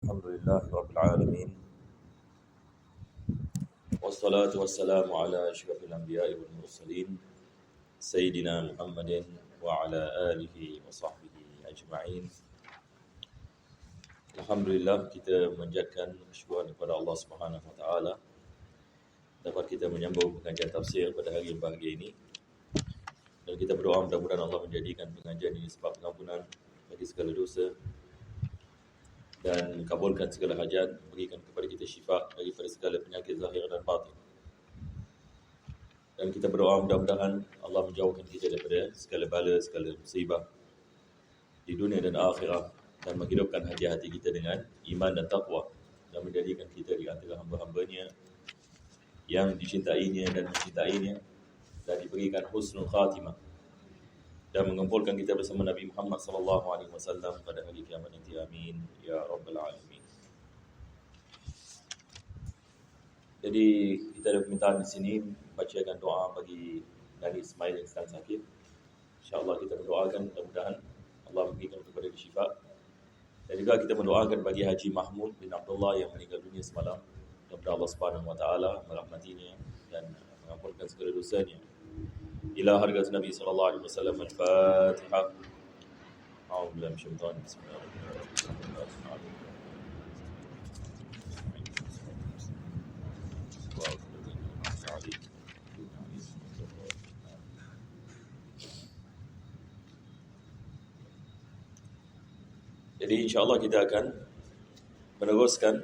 الحمد لله رب العالمين والصلاة والسلام على أشرف الأنبياء والمرسلين سيدنا محمد وعلى آله وصحبه أجمعين. Alhamdulillah, kita menjadikan syukur kepada Allah Subhanahu Wa Taala dapat kita menyambung pengajian tafsir pada hari yang bahagia ini, dan kita berdoa mudah-mudahan Allah menjadikan pengajian ini sebab pengampunan bagi segala dosa dan kabulkan segala hajat, berikan kepada kita syifa daripada segala penyakit zahir dan batin. Dan kita berdoa mudah-mudahan Allah menjauhkan kita daripada segala bala, segala musibah di dunia dan akhirat, dan menghidupkan hati-hati kita dengan iman dan taqwa, dan menjadikan kita di antara hamba-hambanya yang dicintainya dan mencintainya, dan diberikan husnul khatimah, dan mengumpulkan kita bersama Nabi Muhammad SAW pada hari kiamat nanti. Amin ya rabbal alamin. Jadi kita ada permintaan di sini bacakan doa bagi Nani Ismail yang sedang sakit. InsyaAllah kita mendoakan mudah-mudahan Allah memberikan kepada dia syifa. Dan juga kita mendoakan bagi Haji Mahmud bin Abdullah yang meninggal dunia semalam. Mudah-mudahan Allah Subhanahu Wa Taala merahmatinya dan mengampunkan segala dosanya. Ila hargat Nabi sallallahu alaihi wasallam. Al-Fatihah. A'udzu billahi minasyaitonir rajim. Bismillahirrahmanirrahim. Jadi insya-Allah kita akan meneruskan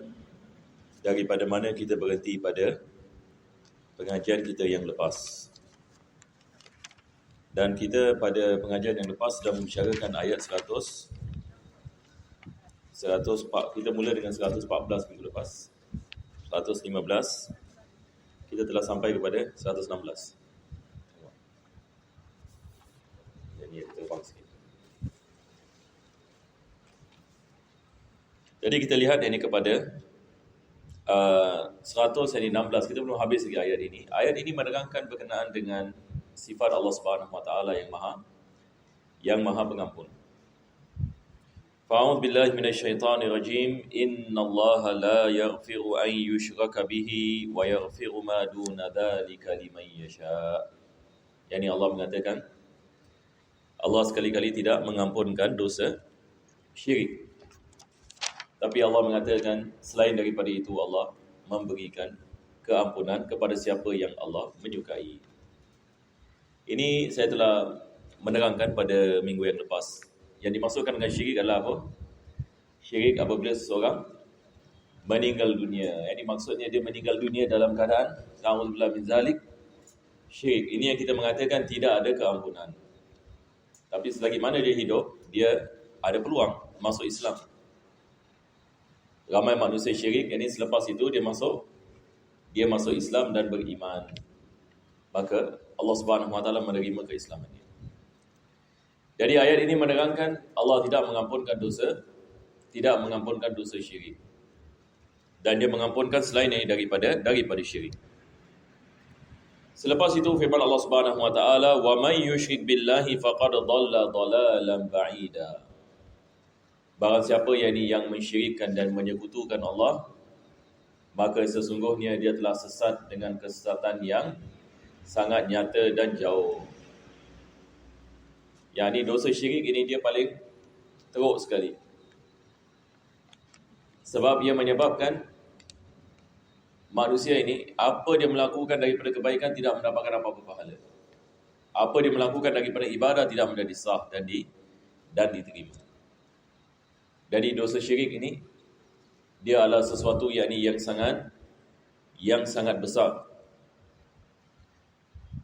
daripada mana kita berhenti pada pengajian kita yang lepas. Dan kita pada pengajian yang lepas sudah membicarakan ayat 104. Kita mula dengan 114 minggu lepas. 115. Kita telah sampai kepada 116. Jadi terbang sikit. Jadi kita lihat ini kepada 116. Kita belum habis lagi ayat ini. Ayat ini menerangkan berkenaan dengan sifat Allah Subhanahu Wa Taala yang maha pengampun. Fa'udzu billahi minasyaitonir rajim. Innallaha la yaghfiru an yushraka bihi wa yaghfiru ma duna dzalika liman yasha. Yani Allah mengatakan Allah sekali-kali tidak mengampunkan dosa syirik. Tapi Allah mengatakan selain daripada itu Allah memberikan keampunan kepada siapa yang Allah menyukai. Ini saya telah menerangkan pada minggu yang lepas. Yang dimaksudkan dengan syirik adalah apa? Syirik apabila seseorang meninggal dunia. Ini maksudnya dia meninggal dunia dalam keadaan na'udzubillah min zalik, syirik. Ini yang kita mengatakan tidak ada keampunan. Tapi selagi mana dia hidup, dia ada peluang masuk Islam. Ramai manusia syirik, ini selepas itu dia masuk Islam dan beriman. Maka Allah Subhanahu Wa Taala menerima keislamannya. Jadi ayat ini menerangkan Allah tidak mengampunkan dosa syirik. Dan dia mengampunkan selain ini daripada syirik. Selepas itu firman Allah Subhanahu Wa Taala, "Wa may yusyrik billahi faqad dhalla dhalalan ba'ida." Barang siapa yang mensyirikkan dan menyekutukan Allah, maka sesungguhnya dia telah sesat dengan kesesatan yang sangat nyata dan jauh. Yang ini dosa syirik ini dia paling teruk sekali. Sebab ia menyebabkan manusia ini apa dia melakukan daripada kebaikan tidak mendapatkan apa-apa pahala. Apa dia melakukan daripada ibadah tidak menjadi sah dan diterima. Jadi dosa syirik ini dia adalah sesuatu yang sangat besar.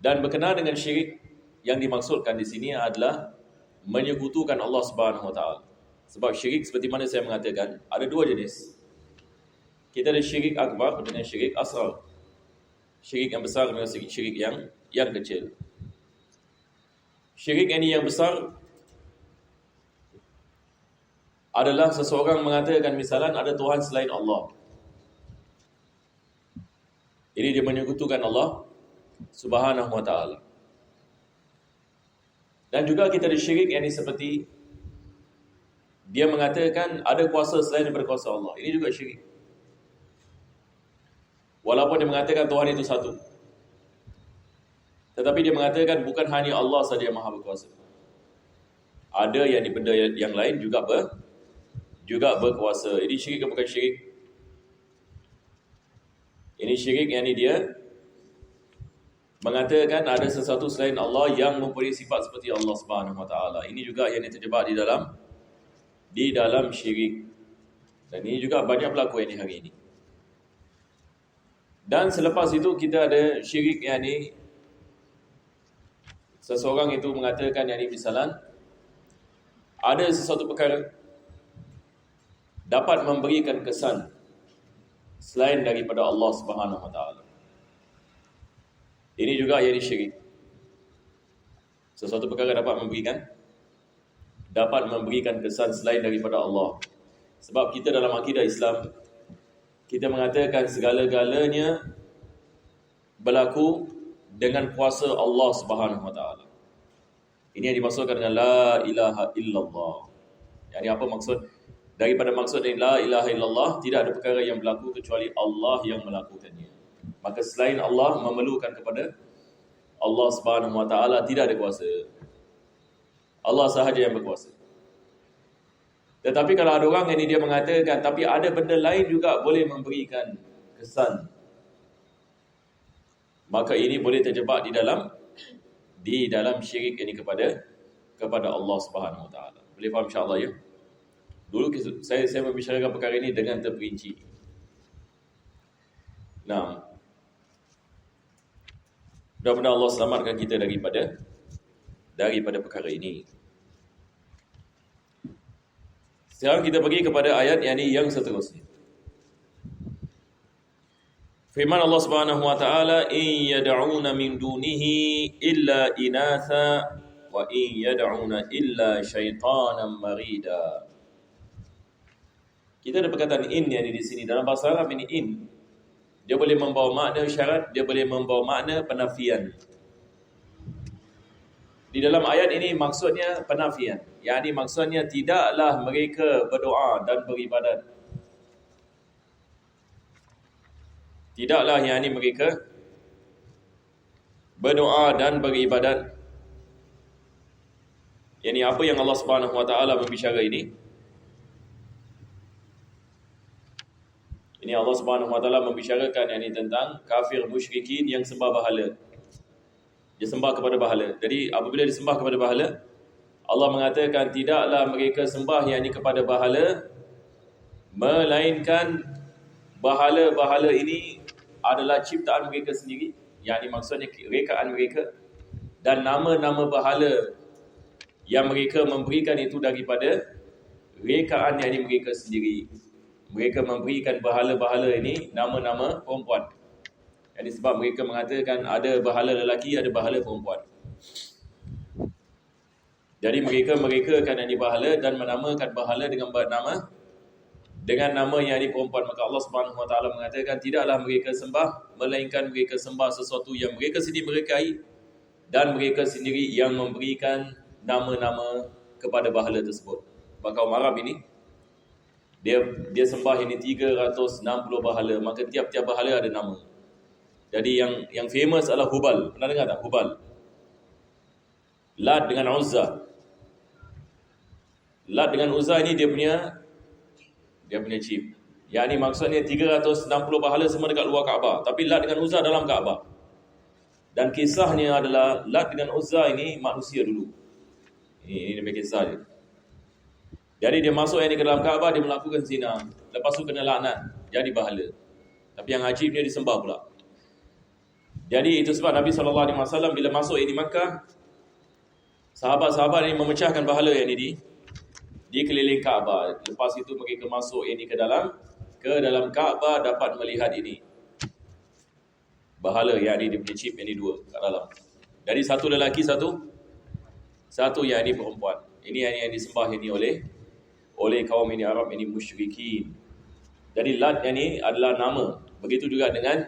Dan berkenaan dengan syirik yang dimaksudkan di sini adalah menyekutukan Allah Subhanahu Wa Taala. Sebab syirik seperti mana saya mengatakan ada dua jenis. Kita ada syirik akbar dengan syirik asghar. Syirik yang besar dengan syirik yang kecil. Syirik ini yang besar adalah seseorang mengatakan misalnya ada Tuhan selain Allah. Ini dia menyekutukan Allah Subhanahu Wa Taala. Dan juga kita ada syirik yang ini seperti dia mengatakan ada kuasa selain daripada kuasa Allah. Ini juga syirik. Walaupun dia mengatakan Tuhan itu satu, tetapi dia mengatakan bukan hanya Allah saja yang maha berkuasa. Ada yang di benda yang lain juga berkuasa. Ini syirik ke bukan syirik? Ini syirik, yang ini dia mengatakan ada sesuatu selain Allah yang mempunyai sifat seperti Allah Subhanahu Wa Taala. Ini juga yang terjebak di dalam syirik. Dan ini juga banyak berlaku yang hari ini. Dan selepas itu kita ada syirik yang ini, seseorang itu mengatakan yang ini misalan ada sesuatu perkara dapat memberikan kesan selain daripada Allah Subhanahu Wa Taala. Ini juga yang syirik. Sesuatu perkara dapat memberikan kesan selain daripada Allah. Sebab kita dalam akidah Islam, kita mengatakan segala-galanya berlaku dengan kuasa Allah Subhanahu Wa Taala. Ini yang dimaksudkan dengan la ilaha illallah. Yang apa maksud? Daripada maksud dari la ilaha illallah, tidak ada perkara yang berlaku kecuali Allah yang melakukannya. Maka selain Allah memerlukan kepada Allah Subhanahu Wa Taala, tidak ada kuasa. Allah sahaja yang berkuasa. Tetapi kalau ada orang yang dia mengatakan tapi ada benda lain juga boleh memberikan kesan, maka ini boleh terjebak di dalam syirik ini kepada Allah Subhanahu Wa Taala. Boleh faham insya-Allah ya? Dulu saya membicarakan perkara ini dengan terperinci. Nah, mudah-mudahan Allah selamatkan kita daripada perkara ini. Sekarang kita pergi kepada ayat yang seterusnya. Firman Allah Subhanahu Wa Taala, "In yad'una min dunihi illa inatha wa in yad'una illa syaitanan marida." Kita ada perkataan in yang di sini dalam bahasa Arab. Ini in, dia boleh membawa makna syarat, dia boleh membawa makna penafian. Di dalam ayat ini maksudnya penafian. Yang ini maksudnya tidaklah mereka berdoa dan beribadat. Tidaklah yang ini mereka berdoa dan beribadat. Yang ini apa yang Allah Subhanahu Wa Taala berbicara ini? Ini Allah Subhanahu Wa Taala membicarakan yang ini tentang kafir musyrikin yang sembah berhala. Dia sembah kepada berhala. Jadi apabila disembah kepada berhala, Allah mengatakan tidaklah mereka sembah yang ini kepada berhala, melainkan berhala-berhala ini adalah ciptaan mereka sendiri. Yang ini maksudnya rekaan mereka. Dan nama-nama berhala yang mereka memberikan itu daripada rekaan yang ini mereka sendiri. Mereka memberikan berhala-berhala ini nama-nama perempuan. Jadi sebab mereka mengatakan ada berhala lelaki, ada berhala perempuan. Jadi mereka akan ini berhala dan menamakan berhala dengan nama yang ini perempuan. Maka Allah Subhanahu Wa Taala mengatakan tidaklah mereka sembah, melainkan mereka sembah sesuatu yang mereka sendiri merekai dan mereka sendiri yang memberikan nama-nama kepada berhala tersebut. Maka kaum Arab ini dia sembah ini 360 berhala, maka tiap-tiap berhala ada nama. Jadi yang famous adalah Hubal. Pernah dengar tak Hubal? Lat dengan Uzza. Lat dengan Uzza ini dia punya chip. Yang ini maksudnya 360 berhala semua dekat luar Kaabah, tapi Lat dengan Uzza dalam Kaabah. Dan kisahnya adalah Lat dengan Uzza ini manusia dulu. Ini dia kisah dia. Jadi dia masuk yang ke dalam Kaabah, dia melakukan zina. Lepas tu kena laknat, jadi berhala. Tapi yang ajibnya disembah pula. Jadi itu sebab Nabi SAW bila masuk di Makkah, sahabat-sahabat ini memecahkan berhala yang ini di keliling Kaabah. Lepas itu mereka masuk ini ke dalam Kaabah, dapat melihat ini berhala yang ini, dia punya chip yang ini dua kat dalam. Jadi satu lelaki, satu yang ini perempuan. Ini yang disembah ini oleh kaum ini Arab ini musyrikin. Jadi Lat ini adalah nama. Begitu juga dengan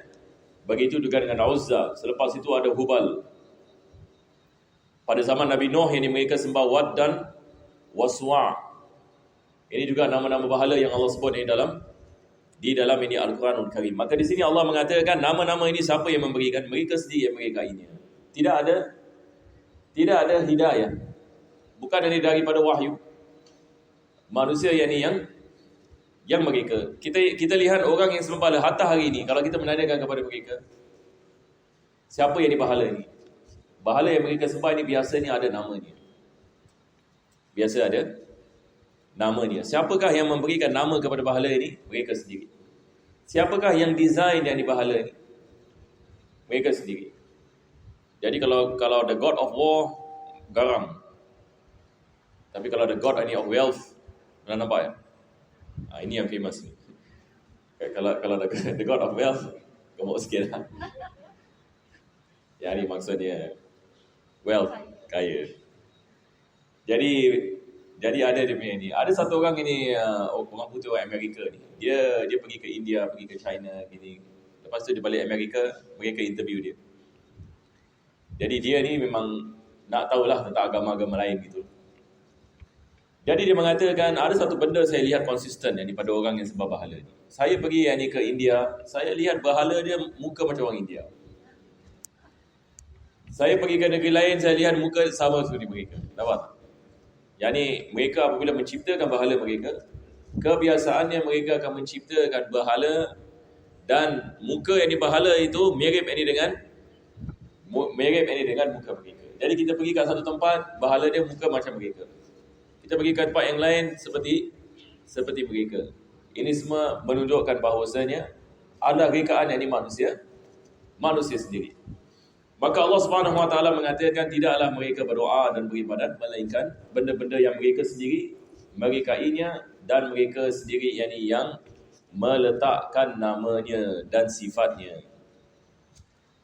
Uzza. Selepas itu ada Hubal. Pada zaman Nabi Nuh ini mereka sembah Wad dan Waswa'. Ini juga nama-nama berhala yang Allah sebut di dalam ini Al-Quranul Karim. Maka di sini Allah mengatakan nama-nama ini siapa yang memberikan? Mereka sendiri yang memberikannya. Tidak ada hidayah. Bukan ini daripada wahyu. Manusia yang mereka. Kita lihat orang yang sembah hatta hari ini, kalau kita menanyakan kepada mereka, siapa yang dibahala ini? Bahala yang mereka sembah ini biasanya ada namanya. Biasa ada namanya. Siapakah yang memberikan nama kepada bahala ini? Mereka sendiri. Siapakah yang design yang dibahala ini? Mereka sendiri. Jadi kalau the god of war, garang. Tapi kalau the god of wealth, pernah nampak ya? Ini yang famous ni. Kalau the god of wealth, gemuk sikit lah. Yang ni maksudnya wealth, kaya. Jadi ada dia punya ni. Ada satu orang ini orang putih, orang Amerika ni. Dia pergi ke India, pergi ke China gini. Lepas tu dia balik Amerika, mereka interview dia. Jadi dia ni memang nak tahulah tentang agama-agama lain gitu. Jadi dia mengatakan ada satu benda saya lihat konsisten yang daripada orang yang sembah bahala ni. Saya pergi yang ni ke India, saya lihat bahala dia muka macam orang India. Saya pergi ke negeri lain, saya lihat muka sama seperti mereka. Nampak tak? Yang ni mereka apabila menciptakan bahala mereka, kebiasaannya mereka akan menciptakan bahala dan muka yang dibahala itu mirip ini dengan muka mereka. Jadi kita pergi ke satu tempat, bahala dia muka macam mereka. Kita pergi ke tempat yang lain seperti mereka. Ini semua menunjukkan bahawasanya ada rekaan yang ini manusia sendiri. Maka Allah Subhanahu Wa Taala mengatakan tidaklah mereka berdoa dan beribadat melainkan benda-benda yang mereka sendiri merekainya dan mereka sendiri yang meletakkan namanya dan sifatnya.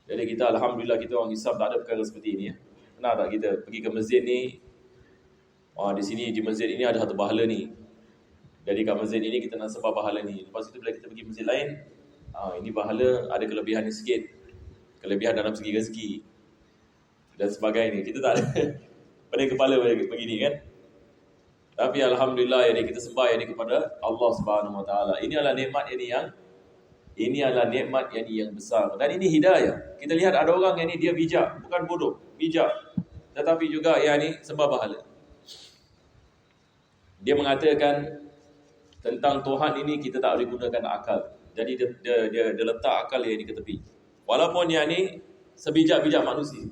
Jadi kita alhamdulillah kita orang Islam tak ada perkara seperti ini ya. Pernah tak kita pergi ke masjid ni? Di sini di masjid ini ada satu bahala ni. Jadi kat masjid ini kita nak sembah bahala ni. Lepas itu bila kita pergi masjid lain, ini bahala ada kelebihan ni sikit. Kelebihan dalam segi rezeki dan sebagainya. Kita tak ada pada kepala begini kan. Tapi alhamdulillah yang kita sembah yang kepada Allah Subhanahu Wa Taala. Ini adalah nikmat yang besar dan ini hidayah. Kita lihat ada orang yang ni dia bijak, bukan bodoh, bijak. Tetapi juga yang ni sembah bahala. Dia mengatakan tentang Tuhan ini kita tak boleh gunakan akal. Jadi dia letak akal yang ni ke tepi. Walaupun yang ni sebijak-bijak manusia.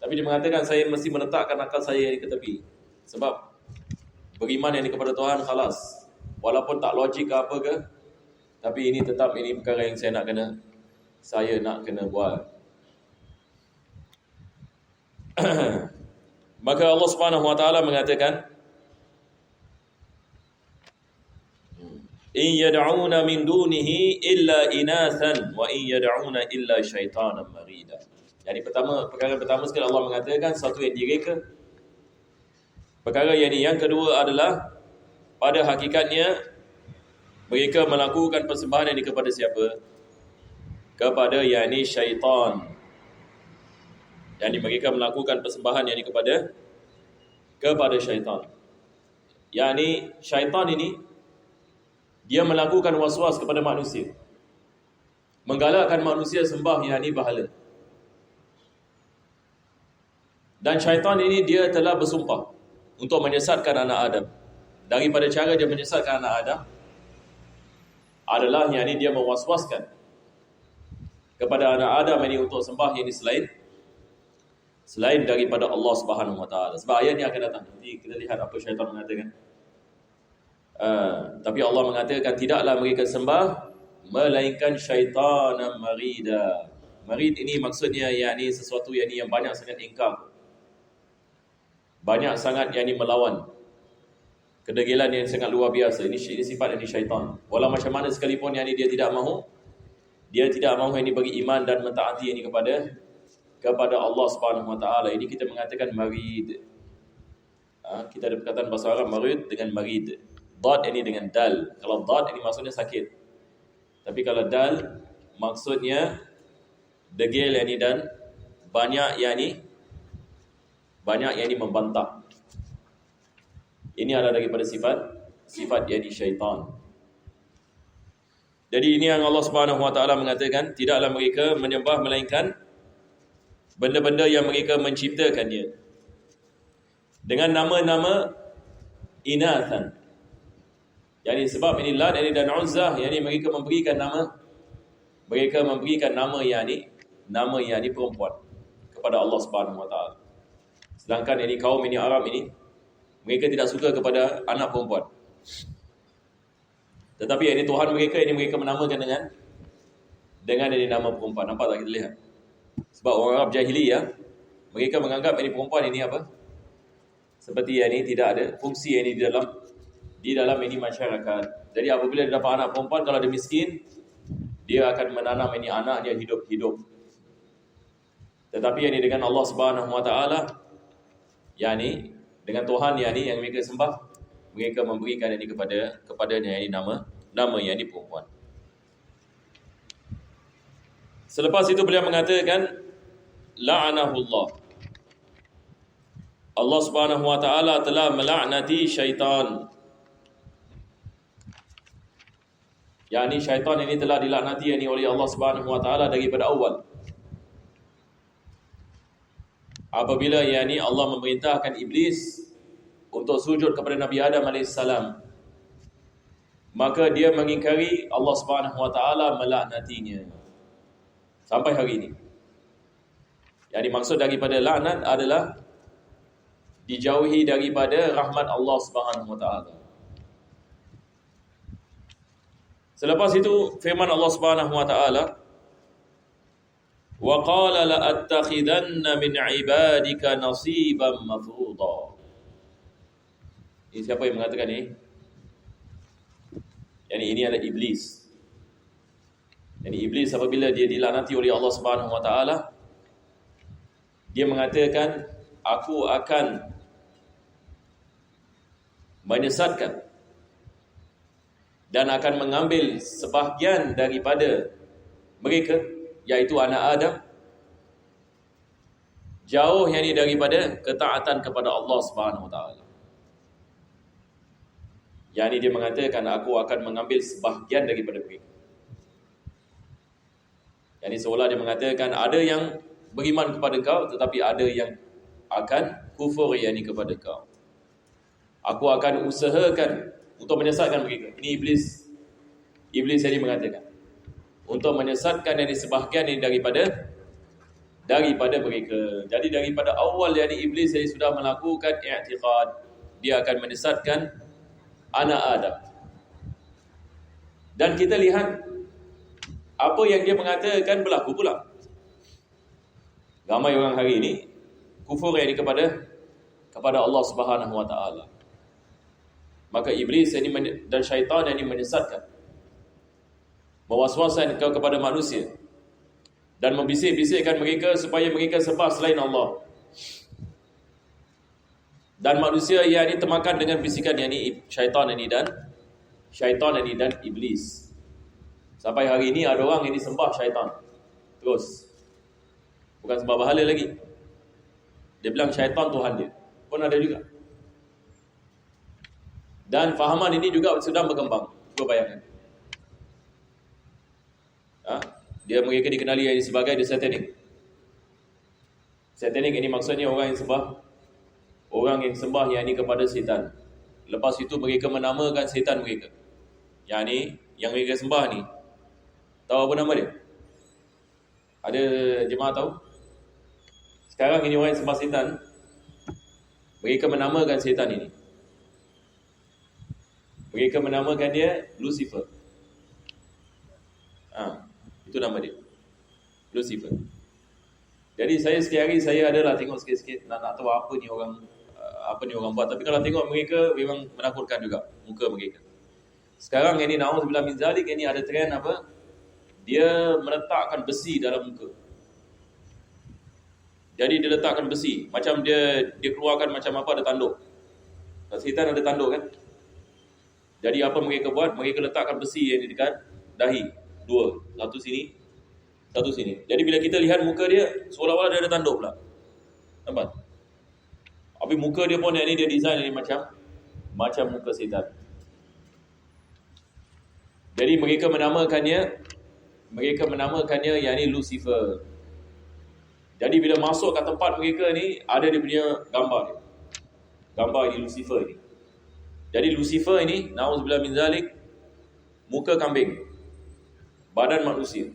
Tapi dia mengatakan saya mesti meletakkan akal saya ke tepi. Sebab beriman yang ni kepada Tuhan khalas. Walaupun tak logik ke apa ke, tapi ini tetap ini perkara yang saya nak kena buat. Maka Allah Subhanahu Wa Taala mengatakan in yad'una min dunihi illa inathan wa in yad'una illa syaitanan marida. Jadi perkara pertama sekali Allah mengatakan satu yang direka. Perkara yang kedua adalah pada hakikatnya mereka melakukan persembahan yang kepada siapa? Kepada yakni syaitan. Yani mereka melakukan persembahan yang kepada syaitan. Yani syaitan ini dia melakukan was-was kepada manusia. Menggalakkan manusia sembah yakni bahala. Dan syaitan ini dia telah bersumpah untuk menyesatkan anak Adam. Daripada cara dia menyesatkan anak Adam adalah yakni dia mewaswaskan kepada anak Adam ini untuk sembah yang selain daripada Allah Subhanahu Wa Taala. Sebab ayat ni akan datang. Nanti kita lihat apa syaitan mengatakan. Tapi Allah mengatakan tidaklah mereka sembah melainkan syaitanan marida. Marid ini maksudnya yakni sesuatu yang banyak sangat ingkar. Banyak sangat yakni melawan. Kedegilan yang sangat luar biasa. Ini sifat yang syaitan. Walau macam mana sekalipun yakni dia tidak mahu yakni bagi iman dan mentaati yakni kepada Allah Subhanahu Wa Taala. Ini kita mengatakan marid. Kita ada perkataan bahasa Arab marid dengan marid. Dad ini dengan dal. Kalau dad ini maksudnya sakit. Tapi kalau dal maksudnya degil yani dan banyak yani membantah. Ini adalah daripada sifat yakni syaitan. Jadi ini yang Allah Subhanahu Wa Taala mengatakan, tidaklah mereka menyembah melainkan benda-benda yang mereka menciptakannya dengan nama-nama inathan. Yani sebab ini Lat dan Uzzah, yani mereka memberikan nama yani perempuan kepada Allah Subhanahu Wa Taala. Sedangkan ini kaum ini Arab ini mereka tidak suka kepada anak perempuan. Tetapi ini Tuhan mereka ini mereka menamakan dengan ini nama perempuan. Nampak tak kita lihat? Sebab orang Arab jahiliyah mereka menganggap ini perempuan ini apa? Seperti ini tidak ada fungsi ini di dalam ini masyarakat. Jadi apabila dia dapat anak perempuan, kalau dia miskin, dia akan menanam ini anak dia hidup. Tetapi ini dengan Allah Subhanahu Wa Taala, yani dengan Tuhan yani yang mereka sembah, mereka memberikan ini kepadanya ini nama yang ini perempuan. Selepas itu beliau mengatakan la'anahullah. Allah Subhanahu Wa Taala telah melaknati syaitan. Yani syaitan ini telah dilaknati oleh Allah Subhanahu Wa Taala daripada awal. Apabila Allah memerintahkan iblis untuk sujud kepada Nabi Adam AS, maka dia mengingkari, Allah Subhanahu Wa Taala melaknatinya sampai hari ini. Yang dimaksud daripada laknat adalah dijauhi daripada rahmat Allah Subhanahu Wa Taala. Selepas itu firman Allah Subhanahu Wa Taala, wa qala la attakhidanna min ibadika nasiban mafruḍa. Ini siapa yang mengatakan ini? Ini adalah iblis. Iblis apabila dia dilaknati oleh Allah Subhanahu Wa Taala, dia mengatakan, aku akan menyesatkan dan akan mengambil sebahagian daripada mereka, iaitu anak Adam, jauh daripada ketaatan kepada Allah Subhanahu Wa Taala. Dia mengatakan, aku akan mengambil sebahagian daripada mereka. Seolah dia mengatakan, ada yang beriman kepada kau, tetapi ada yang akan kufur kepada kau. Aku akan usahakan untuk menyesatkan mereka. Ini iblis yang mengatakan, untuk menyesatkan sebahagian daripada mereka. Jadi daripada awal iblis sudah melakukan i'tiqad, dia akan menyesatkan anak Adam. Dan kita lihat apa yang dia mengatakan berlaku pula. Ramai orang hari ini kufur kepada Allah Subhanahu Wa Taala. Maka iblis dan syaitan menyesatkan, mewaswaskan kepada manusia dan membisik-bisikkan mereka supaya mereka sembah selain Allah. Dan manusia termakan dengan bisikan syaitan dan iblis. Sampai hari ini ada orang yang sembah syaitan terus. Bukan sembah berhala lagi. Dia bilang syaitan Tuhan dia. Pun ada juga. Dan fahaman ini juga sedang berkembang. Cuba bayangkan. Mereka dikenali sebagai the satanic. Satanic ini maksudnya orang yang sembah kepada setan. Lepas itu mereka menamakan setan mereka. Yang mereka sembah ni. Tahu apa nama dia? Ada jemaah tahu? Sekarang ini orang yang sembah setan, mereka menamakan setan ini. Mereka menamakan dia Lucifer. Itu nama dia. Lucifer. Jadi saya setiap hari saya adalah tengok sikit-sikit nak tahu apa ni orang buat. Tapi kalau tengok mereka memang menakutkan juga muka mereka. Sekarang ini na'udzubillah min zalik, ini ada trend apa? Dia meletakkan besi dalam muka. Jadi dia letakkan besi, macam dia keluarkan macam apa ada tanduk. Setan ada tanduk kan? Jadi apa mereka buat? Mereka letakkan besi yang di dekat dahi. Dua. Satu sini, satu sini. Jadi bila kita lihat muka dia, seolah-olah dia ada tanduk pula. Nampak? Tapi muka dia pun dia design macam muka setan. Jadi mereka menamakannya yakni Lucifer. Jadi bila masuk ke tempat mereka ni, ada dia punya gambar dia. Gambar ini Lucifer ni. Jadi Lucifer ini, na'udzubillah min zalik, muka kambing, badan manusia.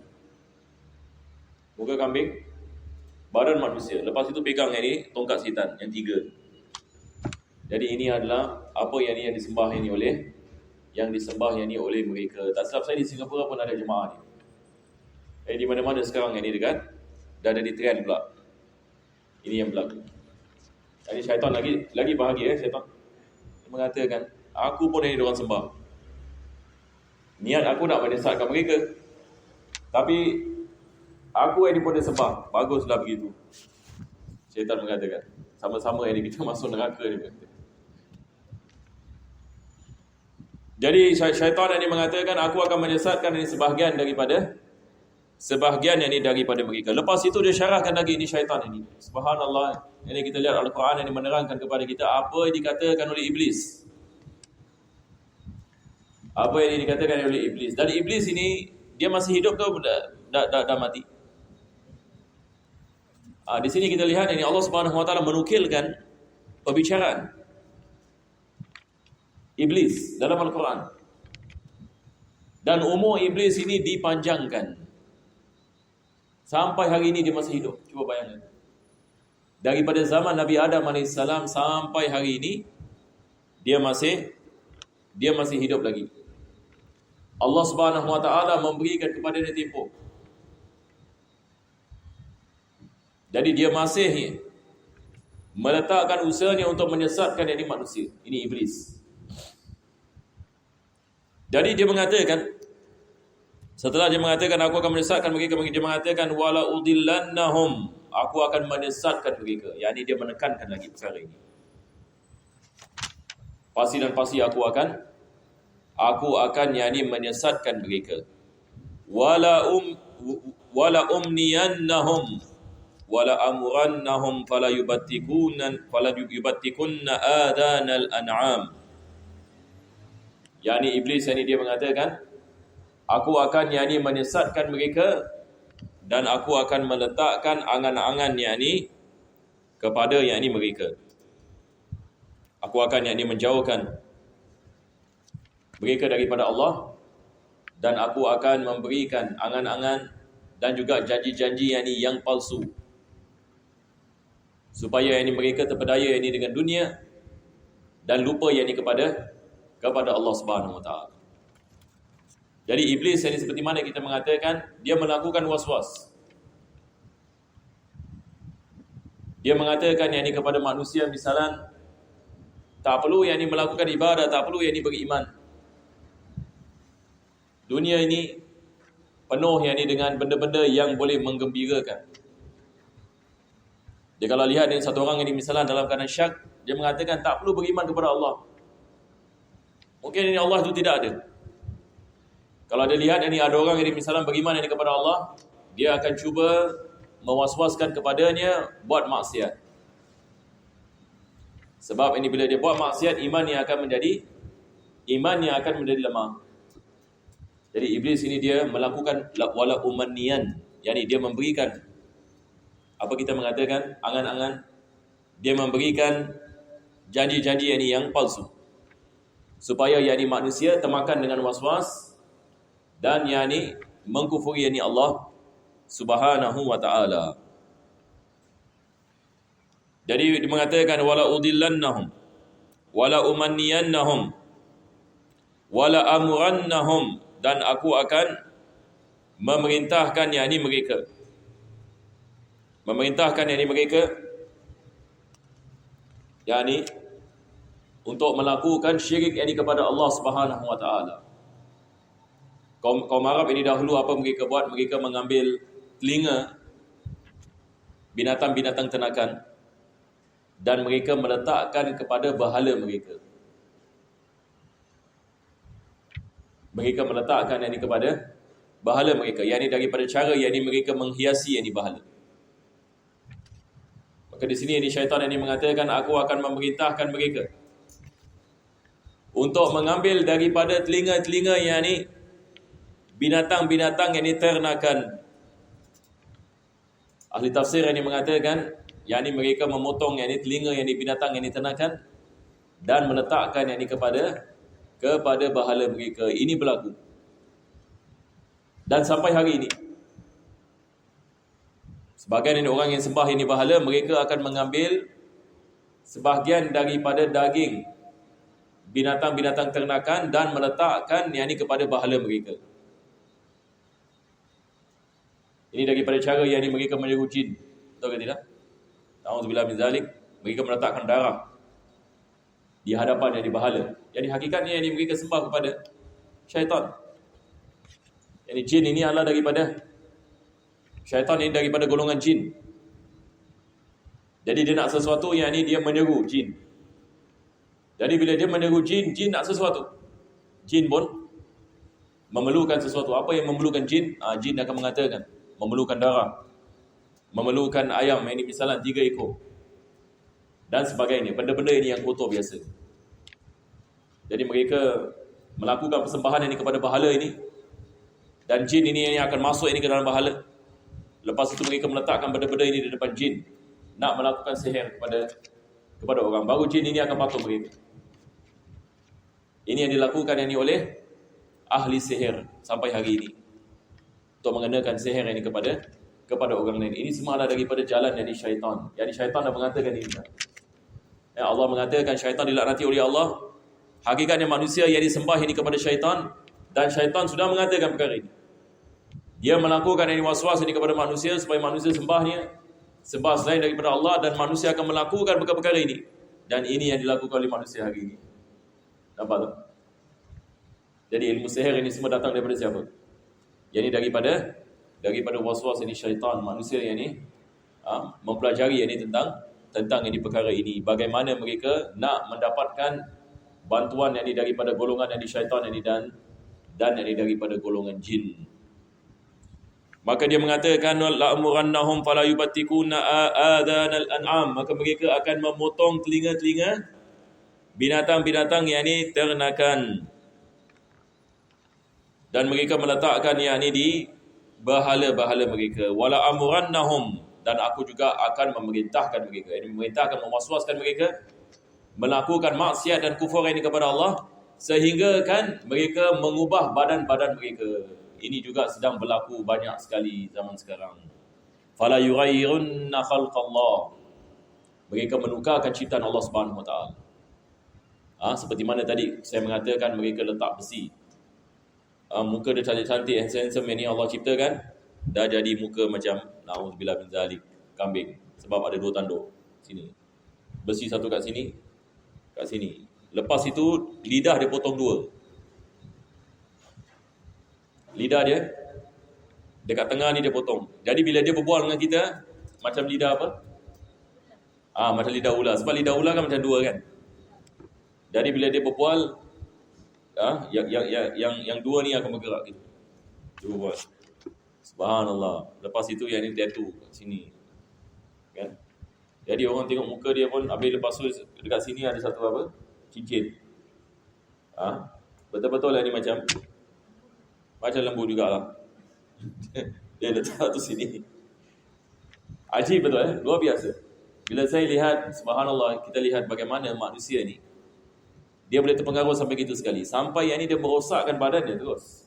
Muka kambing, badan manusia. Lepas itu pegang yang ni, tongkat setan, yang 3. Jadi ini adalah apa yang disembah oleh mereka. Tak silap saya di Singapura pun ada jemaah ni. Di mana-mana sekarang yang ni dekat, dah ada di trend pula. Ini yang berlaku. Jadi syaitan lagi bahagia. Syaitan mengatakan, aku pun ini diorang sembah. Niat aku nak menyesatkan mereka, tapi aku ini pun dia sembah. Baguslah begitu. Syaitan mengatakan, sama-sama ini kita masuk neraka ni. Jadi syaitan ini mengatakan, aku akan menyesatkan ini sebahagian yang ini daripada mereka. Lepas itu dia syarahkan lagi ini syaitan ini. Subhanallah. Ini kita lihat Al-Quran yang menerangkan kepada kita apa yang dikatakan oleh iblis. Apa yang dikatakan oleh iblis. Dan iblis ini dia masih hidup ke dah mati? Di sini kita lihat ini Allah Subhanahu Wa Taala menukilkan perbicaraan iblis dalam Al-Quran. Dan umur iblis ini dipanjangkan. Sampai hari ini dia masih hidup. Cuba bayangkan. Daripada zaman Nabi Adam AS sampai hari ini, dia masih hidup lagi. Allah Subhanahu Wa Taala memberikan kepada dia tempoh. Jadi dia masih meletakkan usahanya untuk menyesatkan ini manusia. Ini iblis. Jadi dia mengatakan, setelah dia mengatakan aku akan menyesatkan mereka, dia mengatakan wala udillannahum, aku akan menyesatkan mereka. Yani dia menekankan lagi perkara ini. Pasti dan pasti aku akan yani menyesatkan mereka. Wala umniyannahum wala amurannahum fala yubattikunna adanal an'am. Yani iblis ini dia mengatakan, aku akan yani menyesatkan mereka dan aku akan meletakkan angan-angan yani kepada yani mereka. Aku akan yani menjauhkan mereka daripada Allah, dan aku akan memberikan angan-angan dan juga janji-janji yani yang palsu, supaya yani mereka terpedaya yani dengan dunia dan lupa yani kepada Allah Subhanahu Wa Taala. Jadi iblis ini seperti mana kita mengatakan, dia melakukan was-was. Dia mengatakan yang ini kepada manusia, misalnya tak perlu yang ini melakukan ibadah, tak perlu yang ini beriman. Dunia ini penuh yang ini dengan benda-benda yang boleh menggembirakan. Dia kalau lihat ini satu orang ini misalnya dalam keadaan syak, dia mengatakan tak perlu beriman kepada Allah. Mungkin ini Allah itu tidak ada. Kalau dia lihat ini ada orang yang misalnya beriman ini kepada Allah, dia akan cuba mewaswaskan kepadanya buat maksiat. Sebab ini bila dia buat maksiat, imannya akan menjadi lemah. Jadi iblis ini dia melakukan wala umanniyan, yakni dia memberikan apa kita mengatakan angan-angan, dia memberikan janji-janji yang palsu, supaya yakni manusia termakan dengan waswas dan yakni mengkufuri yakni Allah Subhanahu wa taala. Jadi dia mengatakan wala udillannahum wala umanniyannahum wala amurannahum, dan aku akan memerintahkan yakni mereka. Memerintahkan yakni mereka yakni untuk melakukan syirik yakni kepada Allah Subhanahu wa taala. Kaum Arab ini dahulu apa mereka buat? Mereka mengambil telinga binatang-binatang ternakan dan mereka meletakkan kepada bahala mereka. Mereka meletakkan yakni kepada bahala mereka, yakni daripada cara yakni mereka menghiasi yakni bahala. Maka di sini ini syaitan ini mengatakan aku akan memerintahkan mereka untuk mengambil daripada telinga-telinga yakni binatang-binatang yang ini ternakan. Ahli tafsir yang ini mengatakan, yang ini mereka memotong yang ini telinga yang ini binatang yang ini ternakan dan meletakkan yang ini kepada bahala mereka. Ini berlaku. Dan sampai hari ini, sebahagian ini orang yang sembah ini bahala, mereka akan mengambil sebahagian daripada daging binatang-binatang ternakan dan meletakkan yang ini kepada bahala mereka. Ini daripada cara yang ini mereka menyeru jin. Betul ke tidak? Na'udzubillah min zalik. Mereka meletakkan darah di hadapan yang di bahala. Jadi hakikatnya yang ini mereka sembah kepada syaitan. Yang jin ini adalah daripada syaitan, ini daripada golongan jin. Jadi dia nak sesuatu yang ini dia menyeru jin. Jadi bila dia menyeru jin, jin nak sesuatu. Jin pun memerlukan sesuatu. Apa yang memerlukan jin? Jin akan mengatakan memerlukan darah, memerlukan ayam, ini misalnya 3 ekor dan sebagainya. Benda-benda ini yang kotor biasa. Jadi mereka melakukan persembahan ini kepada bahala ini, dan jin ini yang akan masuk ini ke dalam bahala. Lepas itu mereka meletakkan benda-benda ini di depan jin, nak melakukan sihir kepada orang. Baru jin ini akan patuh mereka. Ini yang dilakukan ini oleh ahli sihir sampai hari ini, untuk mengenakan sihir ini kepada orang lain. Ini semua adalah daripada jalan dari syaitan. Jadi syaitan dah mengatakan ini. Allah mengatakan syaitan dilaknati oleh Allah. Hakikatnya manusia yang disembah ini kepada syaitan, dan syaitan sudah mengatakan perkara ini. Dia melakukan ini waswas ini kepada manusia supaya manusia sembah selain daripada Allah, dan manusia akan melakukan perkara-perkara ini. Dan ini yang dilakukan oleh manusia hari ini. Nampak tak? Jadi ilmu sihir ini semua datang daripada siapa? Yang ini daripada was-was ini syaitan. Manusia yang ini mempelajari yang ini tentang ini perkara ini. Bagaimana mereka nak mendapatkan bantuan yang ini daripada golongan yang ini syaitan yang ini dan yang ini daripada golongan jin. Maka dia mengatakan la'amurannahum fala yubattikuna adanal an'am. Maka mereka akan memotong telinga-telinga binatang-binatang yang ini ternakan, dan mereka meletakkan yang ini di bahala-bahala mereka. Wala amurannahum, dan aku juga akan memerintahkan mereka. Ini memerintahkan, mewas-waskan mereka melakukan maksiat dan kufur ini kepada Allah, sehingga kan mereka mengubah badan-badan mereka. Ini juga sedang berlaku banyak sekali zaman sekarang. Fala yughayyirunna khalqallah. Mereka menukarkan ciptaan Allah Subhanahu Wa Taala. Seperti mana tadi saya mengatakan, mereka letak besi. Muka dia cantik-cantik, handsome ini Allah ciptakan, dah jadi muka macam na'udzubillah min zalik, kambing. Sebab ada 2 tanduk sini. Besi satu kat sini, kat sini. Lepas itu lidah dia potong 2. Lidah dia dekat tengah ni dia potong. Jadi bila dia berbual dengan kita, macam lidah apa? Macam lidah ular. Sebab lidah ular kan macam 2 kan. Jadi bila dia berbual, yang 2 ni akan bergerak gitu. Cuba buat. Subhanallah. Lepas itu yang ni tattoo kat sini. Kan? Jadi orang tengok muka dia pun, habis lepas tu dekat sini ada satu apa? Cincin. Betul-betul lah ni macam lembu jugalah. Dia letak tu sini. Ajib betul luar biasa. Bila saya lihat, subhanallah, kita lihat bagaimana manusia ni, dia boleh terpengaruh sampai gitu sekali. Sampai yang ni dia merosakkan badan dia terus.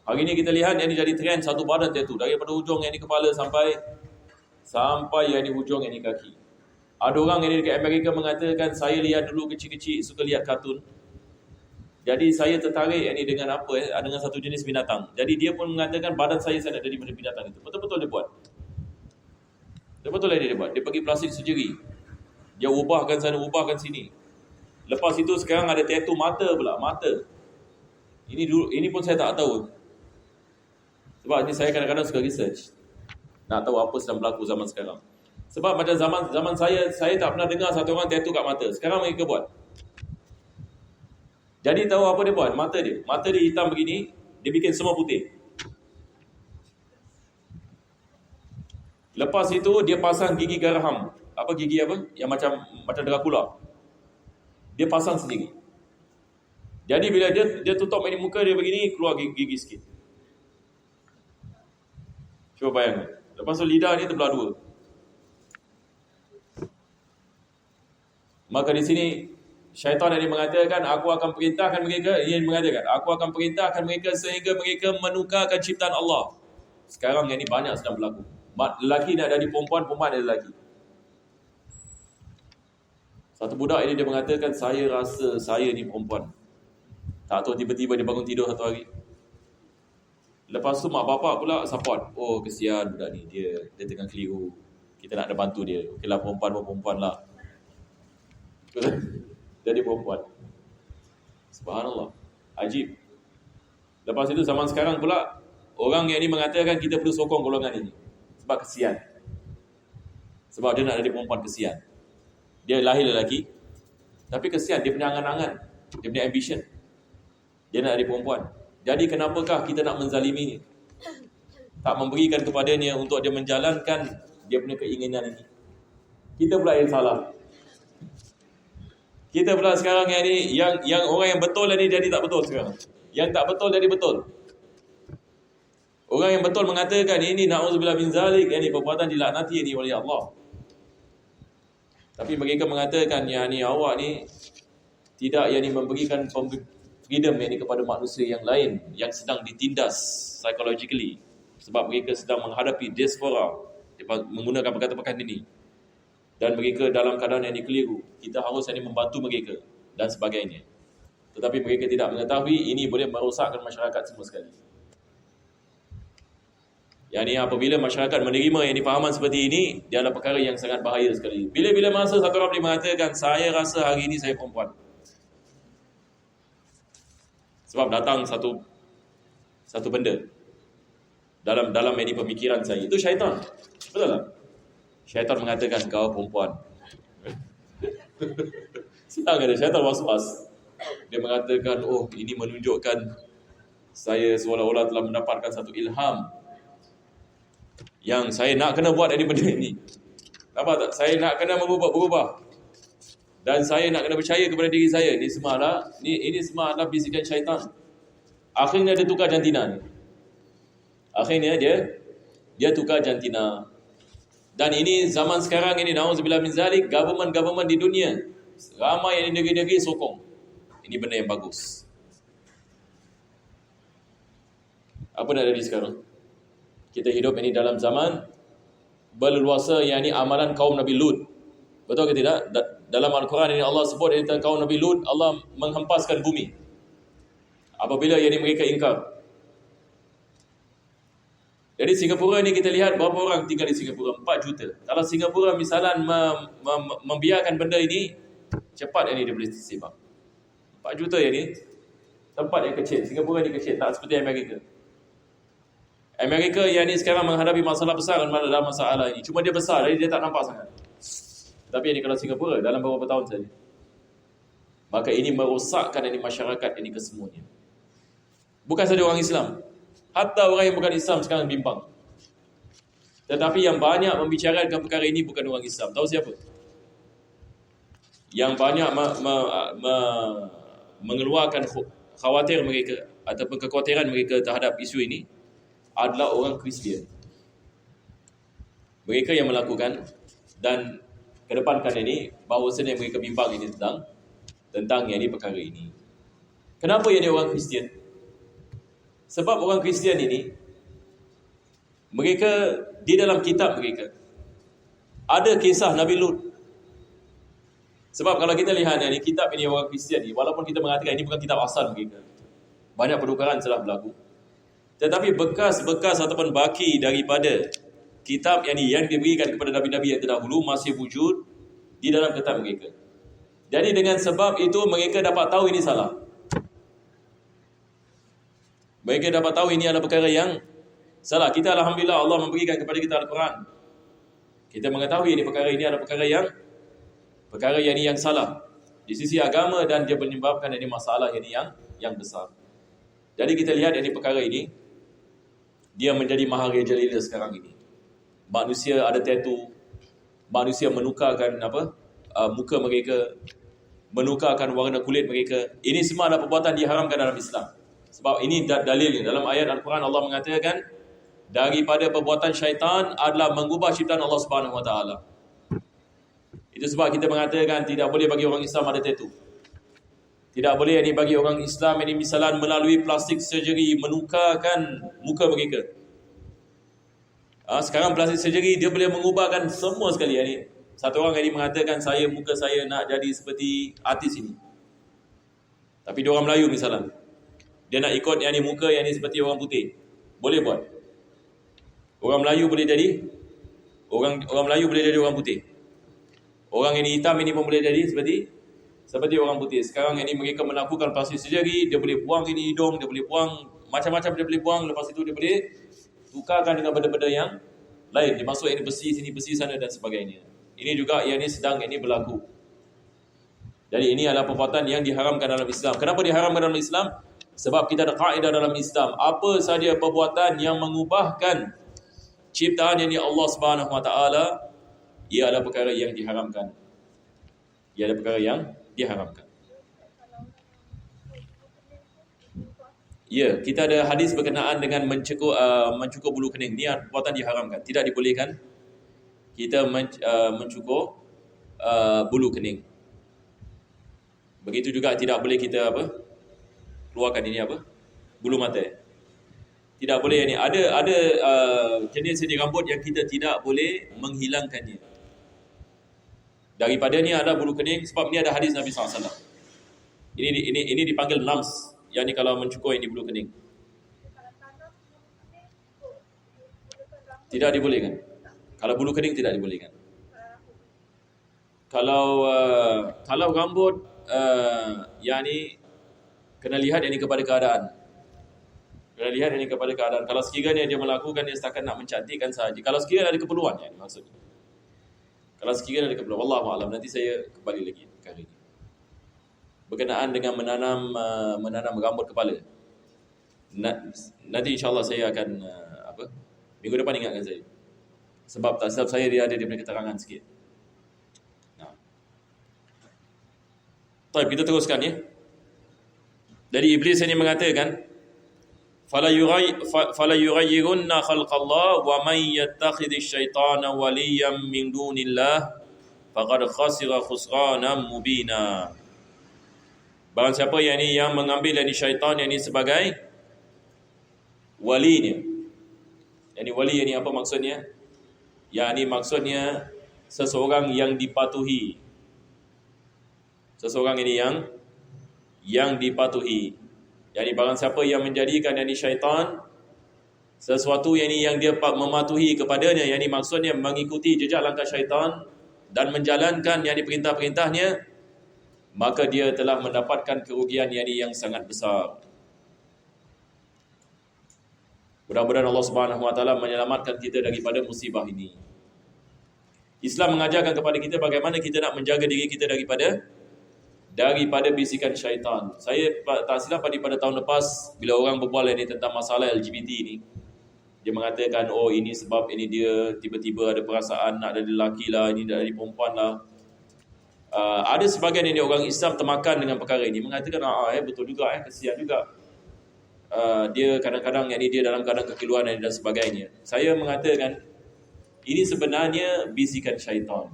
Hari ni kita lihat yang ni jadi trend satu badan tattoo. Daripada hujung yang ni kepala sampai yang ni hujung yang ni kaki. Ada orang yang ni dekat Amerika mengatakan, saya lihat dulu kecil-kecil suka lihat kartun. Jadi saya tertarik yang ni dengan apa? Dengan satu jenis binatang. Jadi dia pun mengatakan badan saya nak jadi macam binatang itu. Betul-betul dia buat. Betul-betul dia buat. Dia pergi plastik surgery. Dia ubahkan sana, ubahkan sini. Lepas itu sekarang ada tattoo mata pula, mata. Ini pun saya tak tahu. Sebab ni saya kadang-kadang suka research. Nak tahu apa sedang berlaku zaman sekarang. Sebab macam zaman saya tak pernah dengar satu orang tattoo kat mata. Sekarang mereka buat. Jadi tahu apa dia buat? Mata dia hitam begini, dia bikin semua putih. Lepas itu dia pasang gigi garaham. Apa gigi apa? Yang macam Dracula. Dia pasang sendiri. Jadi bila dia tutup ini muka dia begini, keluar gigi sikit. Cuba bayangkan. Lepas tu lidah ni terbelah dua. Maka di sini syaitan yang mengatakan, aku akan perintahkan mereka, ia mengatakan, aku akan perintahkan mereka sehingga mereka menukarkan ciptaan Allah. Sekarang yang ni banyak sedang berlaku. Lelaki nak jadi perempuan, perempuan ada lelaki. Satu budak ini dia mengatakan, saya rasa saya ni perempuan. Tak tahu tiba-tiba dia bangun tidur satu hari. Lepas tu mak bapak pula support. Oh kesian budak ni, dia tengah keliru. Kita nak ada bantu dia. Okeylah, perempuan lah. Jadi perempuan. Subhanallah. Ajib. Lepas itu zaman sekarang pula, orang yang ni mengatakan kita perlu sokong golongan ini. Sebab kesian. Sebab dia nak jadi perempuan, kesian. Dia lahir lelaki, tapi kesian, dia punya angan-angan, dia punya ambition. Dia nak jadi perempuan. Jadi kenapakah kita nak menzalimi ni? Tak memberikan kepadanya untuk dia menjalankan dia punya keinginan ini. Kita pula yang salah. Kita pula sekarang yang ni, yang orang yang betul ni jadi tak betul sekarang. Yang tak betul jadi betul. Orang yang betul mengatakan ini na'udzubillah min zalik, ini perbuatan dilaknati ini oleh Allah. Tapi mereka mengatakan yang ni awak ni tidak yang ni memberikan freedom yang ni kepada manusia yang lain yang sedang ditindas psychologically, sebab mereka sedang menghadapi diaspora menggunakan perkataan ini, dan mereka dalam keadaan yang keliru. Kita harus yang ni membantu mereka dan sebagainya. Tetapi mereka tidak mengetahui ini boleh merosakkan masyarakat semua sekali. Yang ni apabila masyarakat menerima yang difahaman seperti ini, dia adalah perkara yang sangat bahaya sekali. Bila-bila masa satu orang boleh mengatakan, saya rasa hari ini saya perempuan. Sebab datang satu benda dalam ini pemikiran saya. Itu syaitan. Betul tak? Syaitan mengatakan kau perempuan. Senang ada syaitan was-was. Dia mengatakan, oh ini menunjukkan saya seolah-olah telah mendapatkan satu ilham yang saya nak kena buat dari benda ini. Nampak tak? Saya nak kena berubah. Dan saya nak kena percaya kepada diri saya. Ini semua adalah bisikan syaitan. Akhirnya dia tukar jantina ni. Akhirnya dia tukar jantina. Dan ini zaman sekarang ini, na'udzubillah min zalik, government di dunia, ramai yang di negeri-negeri sokong. Ini benda yang bagus. Apa nak jadi sekarang? Kita hidup ini dalam zaman berleluasa yang ini amalan kaum Nabi Lut. Betul ke tidak? Dalam Al-Quran ini Allah sebut tentang kaum Nabi Lut, Allah menghempaskan bumi apabila yang ini mereka ingkar. Jadi Singapura ni kita lihat berapa orang tinggal di Singapura? 4 juta. Kalau Singapura misalnya membiarkan benda ini, cepat yang ini dia boleh sibak. 4 juta yang ini tempat yang kecil. Singapura ni kecil, tak seperti Amerika. Amerika yang ni sekarang menghadapi masalah besar dalam masalah ini. Cuma dia besar, jadi dia tak nampak sangat. Tapi yang ni kalau Singapura, dalam beberapa tahun saja. Maka ini merosakkan ini masyarakat ini kesemuanya. Bukan saja orang Islam. Hatta orang yang bukan Islam sekarang bimbang. Tetapi yang banyak membicarakan perkara ini bukan orang Islam. Tahu siapa? Yang banyak mengeluarkan khawatir mereka ataupun kekhawatiran mereka terhadap isu ini adalah orang Kristian. Mereka yang melakukan dan kedepankan ini, bahawasanya mereka bimbang ini tentang yang ini perkara ini. Kenapa yang dia orang Kristian? Sebab orang Kristian ini, mereka di dalam kitab mereka ada kisah Nabi Lut. Sebab kalau kita lihat ni kitab ini orang Kristian ni, walaupun kita mengatakan ini bukan kitab asal mereka, banyak pertukaran telah berlaku. Tetapi bekas-bekas ataupun baki daripada kitab yang diberikan kepada Nabi-Nabi yang terdahulu masih wujud di dalam kitab mereka. Jadi dengan sebab itu mereka dapat tahu ini salah. Mereka dapat tahu ini adalah perkara yang salah. Kita alhamdulillah Allah memberikan kepada kita Al-Quran. Kita mengetahui ini perkara ini adalah perkara yang salah di sisi agama, dan dia menyebabkan ini masalah ini yang besar. Jadi kita lihat ini perkara ini, dia menjadi maharajalela sekarang ini. Manusia ada tattoo, manusia menukarkan muka mereka, menukarkan warna kulit mereka. Ini semua adalah perbuatan diharamkan dalam Islam. Sebab ini dalilnya. Dalam ayat Al-Quran Allah mengatakan, daripada perbuatan syaitan adalah mengubah ciptaan Allah Subhanahu Wa Taala. Itu sebab kita mengatakan tidak boleh bagi orang Islam ada tattoo. Tidak boleh ini bagi orang Islam ini misalnya melalui plastik surgery menukarkan muka mereka. Sekarang plastik surgery dia boleh mengubahkan semua sekali. Ini satu orang ini mengatakan muka saya nak jadi seperti artis ini. Tapi dia orang Melayu misalnya. Dia nak ikut yang ni muka yang ni seperti orang putih. Boleh buat. Orang Melayu boleh jadi orang Melayu boleh jadi orang putih. Orang ini hitam ini pun boleh jadi seperti orang putih. Sekarang ini mereka melakukan plastik surgery, dia boleh buang ini hidung, dia boleh buang macam-macam, dia boleh buang, lepas itu dia boleh tukarkan dengan benda-benda yang lain. Dia masuk ini besi sini, besi sana dan sebagainya. Ini juga yang ini sedang ini berlaku. Jadi ini adalah perbuatan yang diharamkan dalam Islam. Kenapa diharamkan dalam Islam? Sebab kita ada kaedah dalam Islam, apa saja perbuatan yang mengubahkan ciptaan yang Allah Subhanahu Wa Taala, ia adalah perkara yang diharamkan. Ia adalah perkara yang diharamkan. Ya, kita ada hadis berkenaan dengan mencukur bulu kening. Ini perbuatan diharamkan. Tidak dibolehkan kita mencukur bulu kening. Begitu juga tidak boleh kita keluarkan ini bulu mata. Tidak boleh ini. Ada jenis rambut yang kita tidak boleh menghilangkannya. Daripada ni ada bulu kening, sebab ni ada hadis Nabi SAW. Ini dipanggil lams. Yang ni kalau mencukur ini bulu kening. Tidak dibolehkan. Kalau bulu kening tidak dibolehkan. Kalau rambut yang ni kena lihat yang ni kepada keadaan. Kalau sekiranya dia melakukan dia setakat nak mencantikkan sahaja. Kalau sekiranya ada keperluan yang maksudnya. Kalau sekiranya ada keperluan, wallahu a'lam, nanti saya kembali lagi perkara ini. Berkenaan dengan menanam rambut kepala. Nanti insya-Allah saya akan minggu depan ingatkan saya. Sebab tak silap saya dia ada daripada keterangan sikit. Baik, kita teruskan ya. Dari iblis ini mengatakan, fala yughayyirunna khalqallah wa man yattakhidhish syaitana waliyan min dunillah faqad khasira khusranan mubina. Barang siapa yang mengambil syaitan yang ini sebagai walinya. Yang ini wali ini apa maksudnya? Yang ini maksudnya seseorang yang dipatuhi. Seseorang ini yang dipatuhi. Jadi barang siapa yang menjadikan yang ini syaitan sesuatu yang dia mematuhi kepadanya, yang ini maksudnya mengikuti jejak langkah syaitan dan menjalankan yang perintah-perintahnya, maka dia telah mendapatkan kerugian yang sangat besar. Mudah-mudahan Allah Subhanahu Wa Taala menyelamatkan kita daripada musibah ini. Islam mengajarkan kepada kita bagaimana kita nak menjaga diri kita daripada bisikan syaitan. Saya tak silap pada tahun lepas bila orang berbual ini tentang masalah LGBT ini, dia mengatakan ini sebab ini dia tiba-tiba ada perasaan nak ada lelaki lah, ini nak ada perempuan lah. Ada sebahagian ini orang Islam termakan dengan perkara ini, mengatakan betul juga, kesian juga. Dia kadang-kadang dia dalam keadaan kekiluan dan sebagainya. Saya mengatakan ini sebenarnya bisikan syaitan.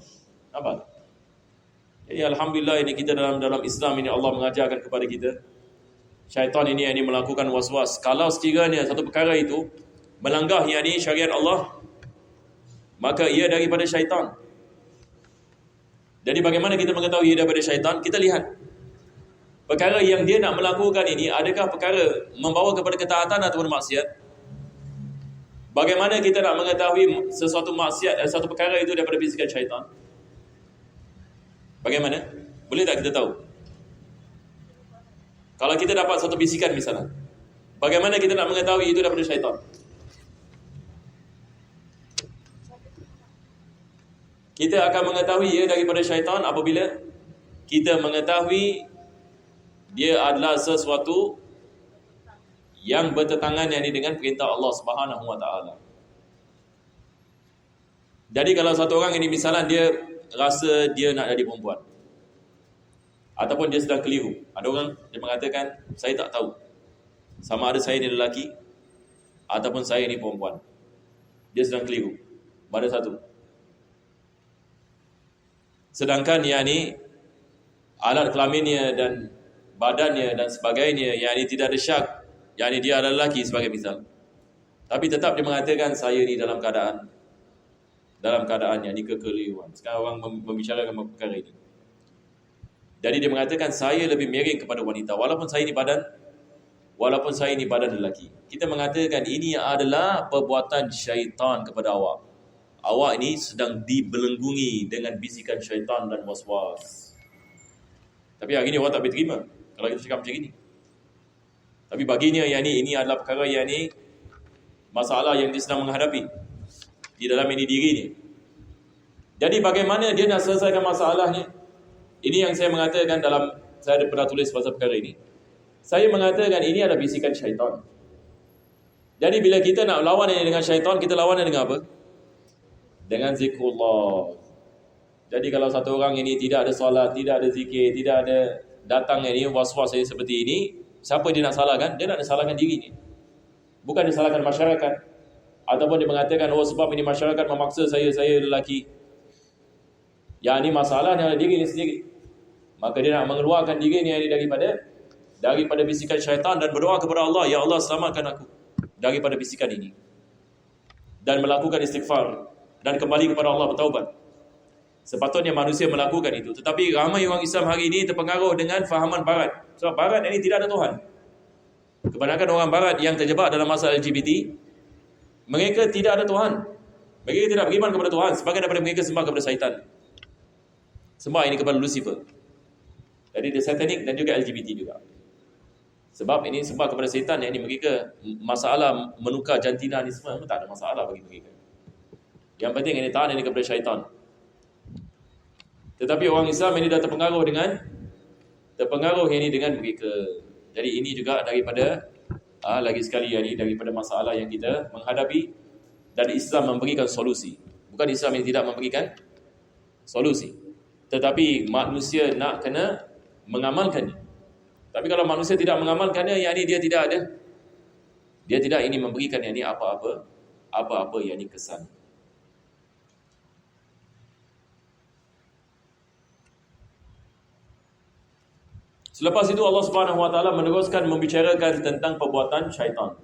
Nampak? Jadi alhamdulillah ini kita dalam Islam ini Allah mengajarkan kepada kita, syaitan ini melakukan was-was. Kalau sekiranya satu perkara itu melanggar syariat Allah, maka ia daripada syaitan. Jadi bagaimana kita mengetahui ia daripada syaitan? Kita lihat perkara yang dia nak melakukan ini, adakah perkara membawa kepada ketaatan ataupun maksiat? Bagaimana kita nak mengetahui sesuatu maksiat, satu perkara itu daripada bisikan syaitan? Bagaimana? Boleh tak kita tahu? Kalau kita dapat satu bisikan misalnya, bagaimana kita nak mengetahui itu daripada syaitan? Kita akan mengetahui ia daripada syaitan apabila kita mengetahui dia adalah sesuatu yang bertentangan dengan perintah Allah Subhanahu Wa Taala. Jadi kalau satu orang ini misalnya dia rasa dia nak jadi perempuan, ataupun dia sedang keliru. Ada orang dia mengatakan saya tak tahu sama ada saya ni lelaki ataupun saya ni perempuan. Dia sedang keliru. Mana satu? Sedangkan yang ni alat kelaminnya dan badannya dan sebagainya, yang ni tidak ada syak, yang ni dia adalah lelaki sebagai misal. Tapi tetap dia mengatakan saya ni dalam keadaan yang ni kekeliruan. Sekarang orang membicarakan perkara ini. Jadi dia mengatakan saya lebih miring kepada wanita walaupun saya ni badan lelaki. Kita mengatakan ini adalah perbuatan syaitan kepada awak. Awak ini sedang dibelenggungi dengan bisikan syaitan dan waswas. Tapi hari ini orang tak boleh terima kalau kita cakap macam ini. Tapi baginya yang ini adalah perkara yang ni masalah yang dia sedang menghadapi di dalam ini diri ni. Jadi bagaimana dia nak selesaikan masalahnya? Ini yang saya mengatakan dalam, saya pernah tulis pasal perkara ini. Saya mengatakan ini adalah bisikan syaitan. Jadi bila kita nak lawan dengan syaitan, kita lawan dengan apa? Dengan zikrullah. Jadi kalau satu orang ini tidak ada solat, tidak ada zikir, tidak ada datang ini was-was ini seperti ini, siapa dia nak salahkan? Dia nak salahkan diri ni. Bukan dia salahkan masyarakat. Ataupun dia mengatakan, oh sebab ini masyarakat memaksa saya lelaki. Yang ini masalahnya adalah diri ni sendiri. Maka dia nak mengeluarkan diri ni daripada bisikan syaitan dan berdoa kepada Allah, ya Allah selamatkan aku daripada bisikan ini. Dan melakukan istighfar dan kembali kepada Allah bertaubat. Sepatutnya manusia melakukan itu. Tetapi ramai orang Islam hari ini terpengaruh dengan fahaman barat. Sebab barat ini tidak ada Tuhan. Kebanyakan orang barat yang terjebak dalam masalah LGBT, mereka tidak ada Tuhan. Mereka tidak beriman kepada Tuhan. Sebagai daripada mereka sembah kepada syaitan. Sembah ini kepada Lucifer. Jadi dia satanik dan juga LGBT juga. Sebab ini sembah kepada syaitan, yang ini mereka masalah menukar jantina ni semua tak ada masalah bagi mereka. Yang penting ini tahan ini kepada syaitan. Tetapi orang Islam ini dah terpengaruh ini dengan mereka. Jadi ini juga daripada lagi sekali ini daripada masalah yang kita menghadapi, dan Islam memberikan solusi. Bukan Islam yang tidak memberikan solusi, tetapi manusia nak kena mengamalkannya. Tapi kalau manusia tidak mengamalkannya, yang ini dia tidak ini memberikan yang ini apa-apa yang ini kesan. Selepas itu Allah Subhanahu Wa Taala meneruskan membicarakan tentang perbuatan syaitan.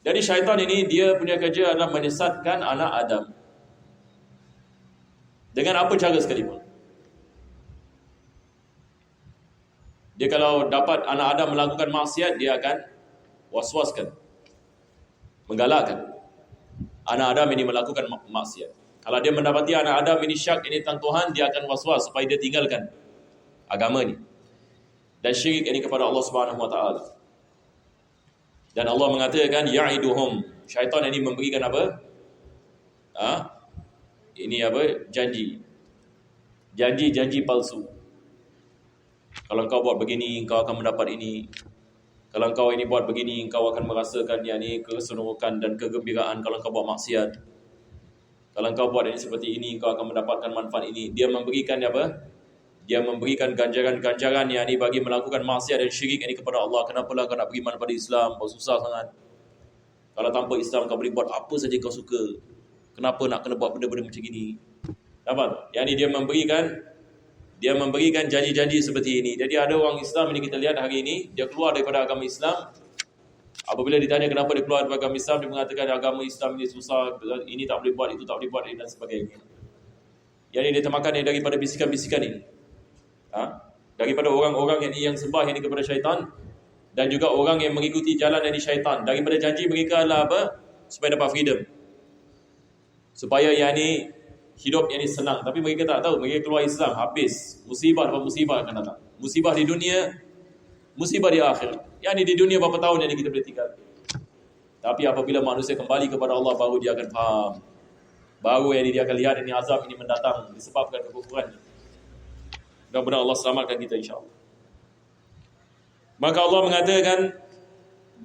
Jadi syaitan ini dia punya kerja adalah menyesatkan anak Adam dengan apa cara sekalipun. Dia kalau dapat anak Adam melakukan maksiat, dia akan waswaskan, menggalakkan anak Adam ini melakukan maksiat. Kalau dia mendapati anak Adam ini syak ini tentang Tuhan, dia akan waswas supaya dia tinggalkan agama ni dan syirik ini kepada Allah Subhanahu Wa Taala. Dan Allah mengatakan ya'iduhum, syaitan ini memberikan apa? Ini apa? Janji palsu. Kalau engkau buat begini, engkau akan mendapat ini. Kalau engkau ini buat begini, engkau akan merasakan yang ini keseronokan dan kegembiraan. Kalau engkau buat maksiat, kalau engkau buat ini seperti ini, engkau akan mendapatkan manfaat ini. Dia memberikan apa? Dia memberikan ganjaran-ganjaran yang ini bagi melakukan maksiat dan syirik ini kepada Allah. Kenapalah kau nak beriman pada Islam? Kau susah sangat. Kalau tanpa Islam kau boleh buat apa saja kau suka. Kenapa nak kena buat benda-benda macam ini? Nampak? Yang ini dia memberikan janji-janji seperti ini. Jadi ada orang Islam ini kita lihat hari ini, dia keluar daripada agama Islam. Apabila ditanya kenapa dia keluar daripada agama Islam, dia mengatakan agama Islam ini susah, ini tak boleh buat, itu tak boleh buat, dan sebagainya. Yang ini dia termakan daripada bisikan-bisikan ini. Daripada orang-orang yang sembah ini kepada syaitan, dan juga orang yang mengikuti jalan dari syaitan. Daripada janji mereka adalah apa? Supaya dapat freedom, supaya yang ini hidup yang ini senang. Tapi mereka tak tahu, mereka keluar Islam, habis musibah dapat musibah akan datang. Musibah di dunia, musibah di akhirat. Yang ini di dunia berapa tahun yang kita boleh tinggal. Tapi apabila manusia kembali kepada Allah, baru dia akan faham, baru yang ini dia akan lihat ini azab ini mendatang disebabkan kekufuran. Mudah-mudahan Allah selamatkan kita insya-Allah. Maka Allah mengatakan,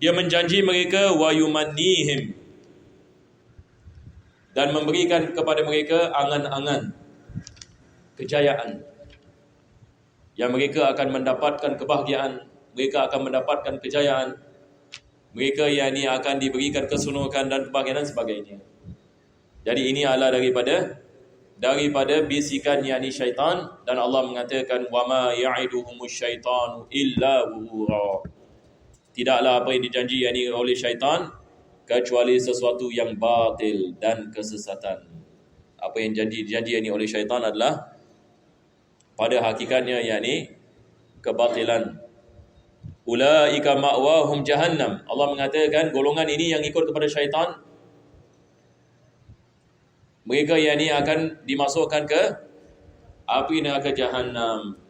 dia menjanji mereka wa yumannihim, dan memberikan kepada mereka angan-angan kejayaan. yang mereka akan mendapatkan kebahagiaan, mereka akan mendapatkan kejayaan, mereka yang ini akan diberikan keseronokan dan kebahagiaan dan sebagainya. Jadi ini adalah daripada bisikan yakni syaitan, dan Allah mengatakan wama ya'iduhumus syaitanu illa ghurura. Tidaklah apa yang dijanji yakni oleh syaitan kecuali sesuatu yang batil dan kesesatan. Apa yang dijanji yakni oleh syaitan adalah pada hakikatnya yakni kebatilan. Ulaika ma'wahum jahannam. Allah mengatakan golongan ini yang ikut kepada syaitan, mereka yang ini akan dimasukkan ke api neraka Jahannam.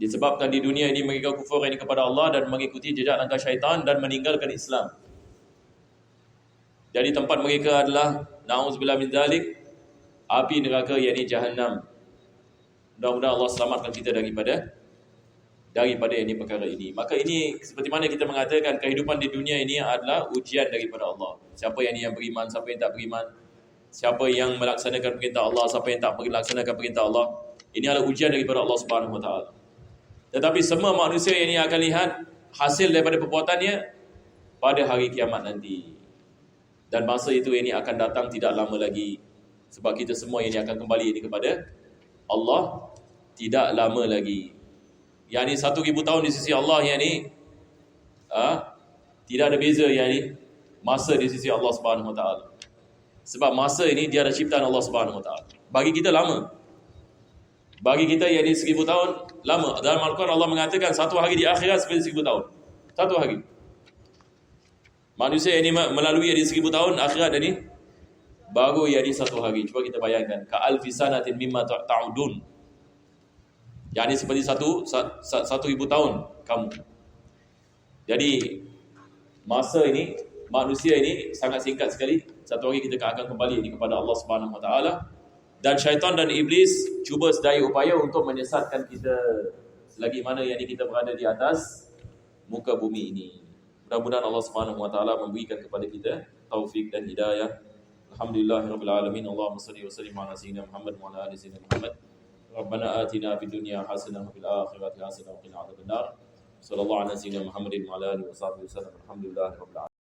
Disebabkan di dunia ini mereka kufur ini kepada Allah dan mengikuti jejak langkah syaitan dan meninggalkan Islam. Jadi tempat mereka adalah na'udzubillah min dzalik, api neraka yakni Jahannam. Mudah-mudahan Allah selamatkan kita daripada ini perkara ini. Maka ini seperti mana kita mengatakan kehidupan di dunia ini adalah ujian daripada Allah. Siapa yang beriman, siapa yang tak beriman, siapa yang melaksanakan perintah Allah, siapa yang tak melaksanakan perintah Allah. Ini adalah ujian daripada Allah Subhanahu Wa Taala. Tetapi semua manusia ini akan lihat hasil daripada perbuatannya pada hari kiamat nanti. Dan masa itu ini akan datang tidak lama lagi. Sebab kita semua ini akan kembali ini kepada Allah tidak lama lagi. Yang ini 1,000 tahun di sisi Allah, yang ini tidak ada beza yang ini masa di sisi Allah Subhanahu Wa Taala. Sebab masa ini dia ada ciptaan Allah Subhanahu Wa Taala. Bagi kita lama. Bagi kita yang ini 1,000 tahun lama. Dalam Al-Quran Allah mengatakan satu hari di akhirat seperti 1,000 tahun. Satu hari. Manusia yang ini melalui yang ini 1,000 tahun, akhirat ini baru yang ini satu hari. Cuba kita bayangkan. Ka'alfi sanatin mimma ta'udun. Yang ini seperti 1,000 tahun kamu. Jadi masa ini, manusia ini sangat singkat sekali. Satu hari kita akan kembali ini kepada Allah Subhanahu Wa Taala. Dan syaitan dan iblis cuba sedaya upaya untuk menyesatkan kita selagi mana yang kita berada di atas muka bumi ini. Mudah-mudahan Allah Subhanahu Wa Taala memberikan kepada kita taufik dan hidayah. Alhamdulillahirabbil alamin. Allahumma shalli wa sallim ala sayyidina Muhammad wa ala ali sayyidina Muhammad. Rabbana atina fid dunya hasanah wa fil akhirati hasanah wa qina adzabannar. Sallallahu ala sayyidina Muhammadin wa ala alihi wa sahbihi wasallam. Alhamdulillahirabbil alamin.